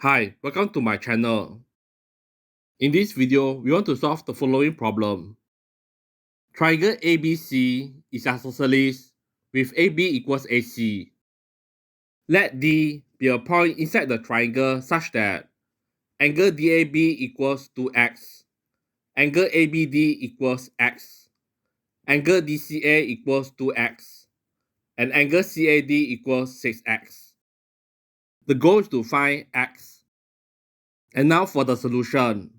Hi, welcome to my channel. In this video, we want to solve the following problem. Triangle ABC is isosceles with AB equals AC. Let D be a point inside the triangle such that angle DAB equals 2x, angle ABD equals x, angle DCA equals 2x, and angle CAD equals 6x. The goal is to find x. And now for the solution.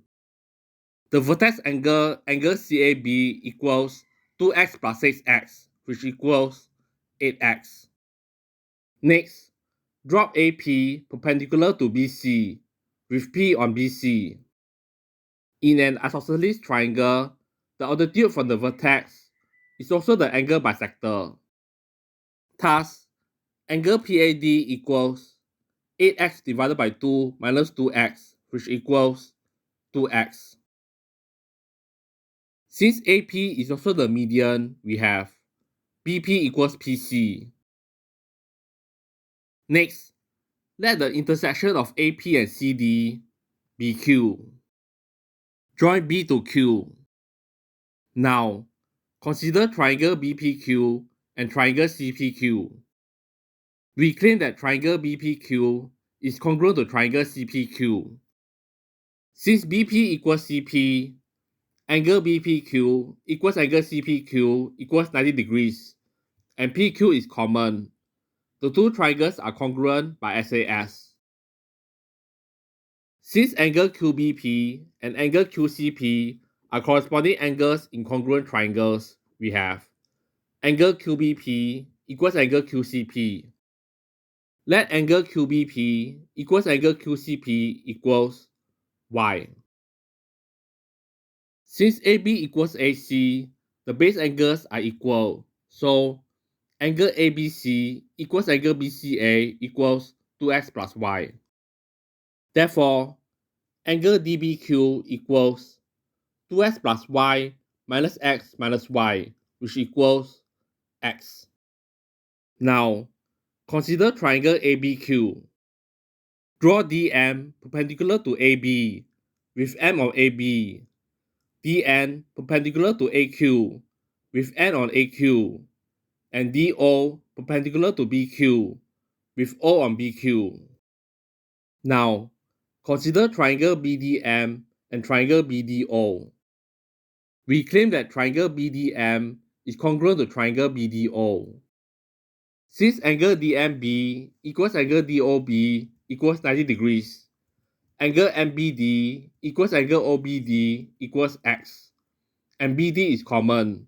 The vertex angle CAB equals 2x plus 6x, which equals 8x. Next, drop AP perpendicular to BC with P on BC. In an isosceles triangle, the altitude from the vertex is also the angle bisector. Thus, angle PAD equals 8x divided by 2 minus 2x, which equals 2x. Since AP is also the median, we have BP equals PC. Next, let the intersection of AP and CD be Q. Join B to Q. Now, consider triangle BPQ and triangle CPQ. We claim that triangle BPQ is congruent to triangle CPQ. Since BP equals CP, angle BPQ equals angle CPQ equals 90 degrees, and PQ is common. The two triangles are congruent by SAS. Since angle QBP and angle QCP are corresponding angles in congruent triangles, we have angle QBP equals angle QCP. Let angle QBP equals angle QCP equals y. Since AB equals AC, the base angles are equal, so angle ABC equals angle BCA equals 2x plus y. Therefore, angle DBQ equals 2x plus y minus x minus y, which equals x. Now, consider triangle ABQ. Draw DM perpendicular to AB with M on AB, DN perpendicular to AQ with N on AQ, and DO perpendicular to BQ with O on BQ. Now, consider triangle BDM and triangle BDO. We claim that triangle BDM is congruent to triangle BDO. Since angle DMB equals angle DOB equals 90 degrees, angle MBD equals angle OBD equals x, and BD is common.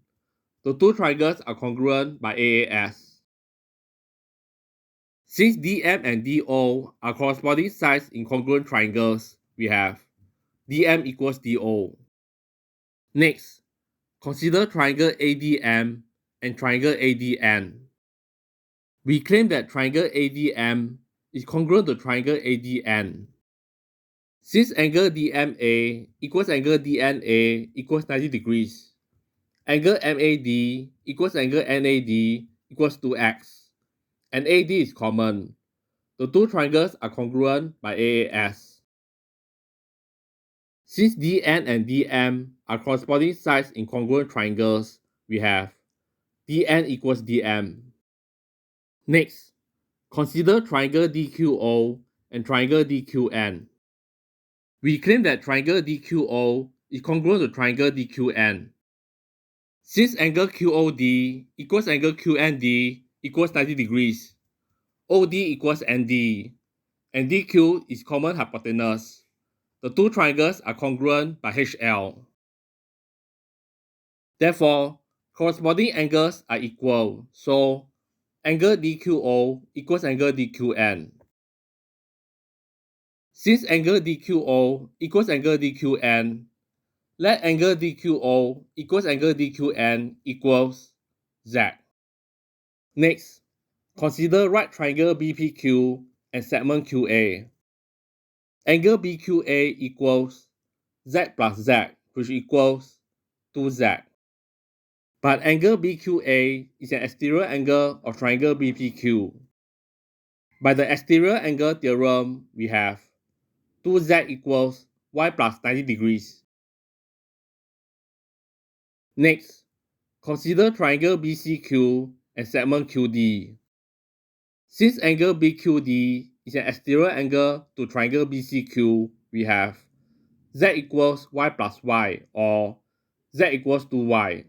The two triangles are congruent by AAS. Since DM and DO are corresponding sides in congruent triangles, we have DM equals DO. Next, consider triangle ADM and triangle ADN. We claim that triangle ADM is congruent to triangle ADN. Since angle DMA equals angle DNA equals 90 degrees, angle MAD equals angle NAD equals 2x, and AD is common. The two triangles are congruent by AAS. Since DN and DM are corresponding sides in congruent triangles, we have DN equals DM. Next, consider triangle DQO and triangle DQN. We claim that triangle DQO is congruent to triangle DQN. Since angle QOD equals angle QND equals 90 degrees, OD equals ND, and DQ is common hypotenuse, the two triangles are congruent by HL. Therefore, corresponding angles are equal, so angle DQO equals angle DQN. Since angle DQO equals angle DQN, let angle DQO equals angle DQN equals Z. Next, consider right triangle BPQ and segment QA. Angle BQA equals Z plus Z, which equals 2Z. But angle BQA is an exterior angle of triangle BPQ. By the exterior angle theorem, we have 2z equals y plus 90 degrees. Next, consider triangle BCQ and segment QD. Since angle BQD is an exterior angle to triangle BCQ, we have z equals y plus y or z equals 2y.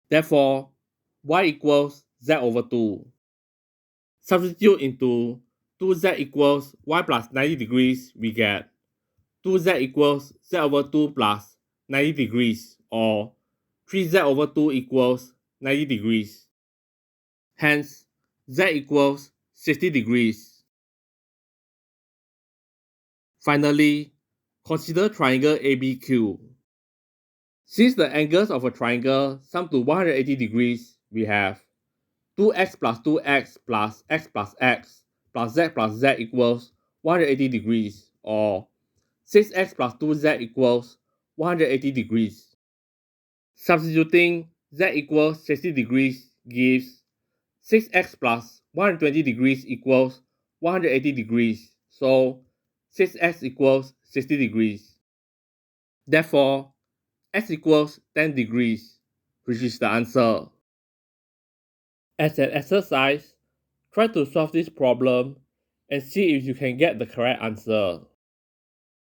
Therefore, y equals z over 2. Substitute into 2z equals y plus 90 degrees, we get 2z equals z over 2 plus 90 degrees or 3z over 2 equals 90 degrees. Hence, z equals 60 degrees. Finally, consider triangle ABQ. Since the angles of a triangle sum to 180 degrees, we have 2x plus 2x plus x plus x plus z equals 180 degrees or 6x plus 2z equals 180 degrees. Substituting z equals 60 degrees gives 6x plus 120 degrees equals 180 degrees, so 6x equals 60 degrees. Therefore, x equals 10 degrees, which is the answer. As an exercise, try to solve this problem and see if you can get the correct answer.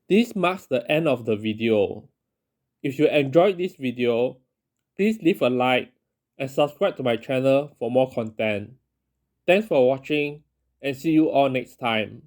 This marks the end of the video. If you enjoyed this video, please leave a like and subscribe to my channel for more content. Thanks for watching and see you all next time.